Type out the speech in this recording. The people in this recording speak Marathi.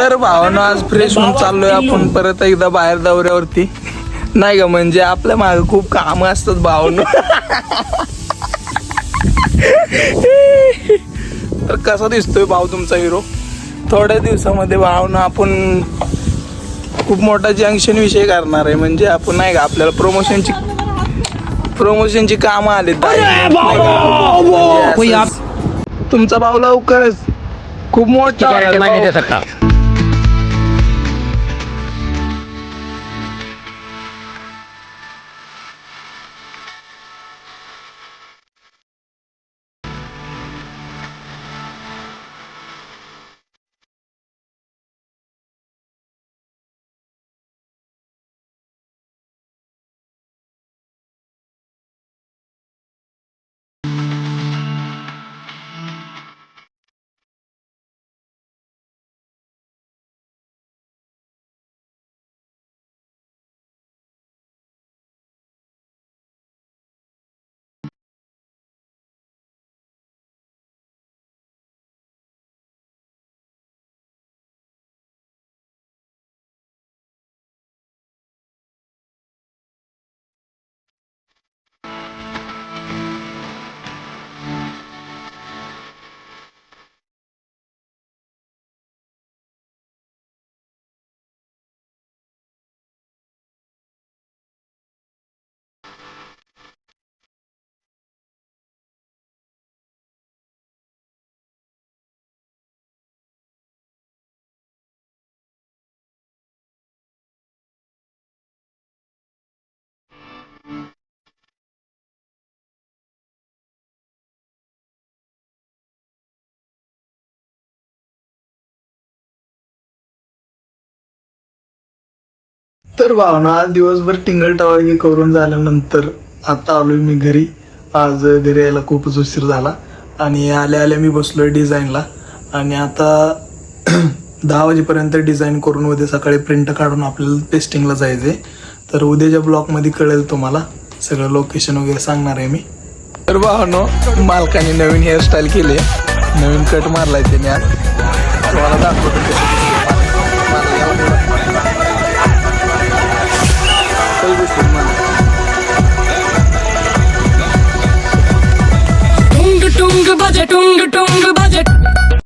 तर भावानं आज फ्रेश होऊन चाललोय आपण परत एकदा बाहेर दौऱ्यावरती. नाही का, म्हणजे आपल्या मागे खूप काम असतात भावानं. तर कसा दिसतोय भाऊ तुमचा हिरो? थोड्या दिवसामध्ये भावानं आपण खूप मोठा जंक्शन विषय करणार आहे. म्हणजे आपण नाही का, आपल्याला प्रमोशनची कामं आलीत. तुमचा भाऊ लवकरच खूप मोठा तर भावना आज दिवसभर टिंगल करून झाल्यानंतर आता आलोय मी घरी. आज घरी यायला खूपच उशीर झाला आणि आल्या आल्या मी बसलोय डिझाईनला. आणि आता 10 वाजेपर्यंत डिझाईन करून उद्या सकाळी प्रिंट काढून आपल्याला टेस्टिंगला जायचंय. तर उद्याच्या ब्लॉगमध्ये कळेल तुम्हाला सगळं, लोकेशन वगैरे सांगणार आहे मी. तर भावनो, मालकाने नवीन हेअरस्टाईल केली, नवीन कट मारलाय त्याने. आज तुम्हाला दाखवतो.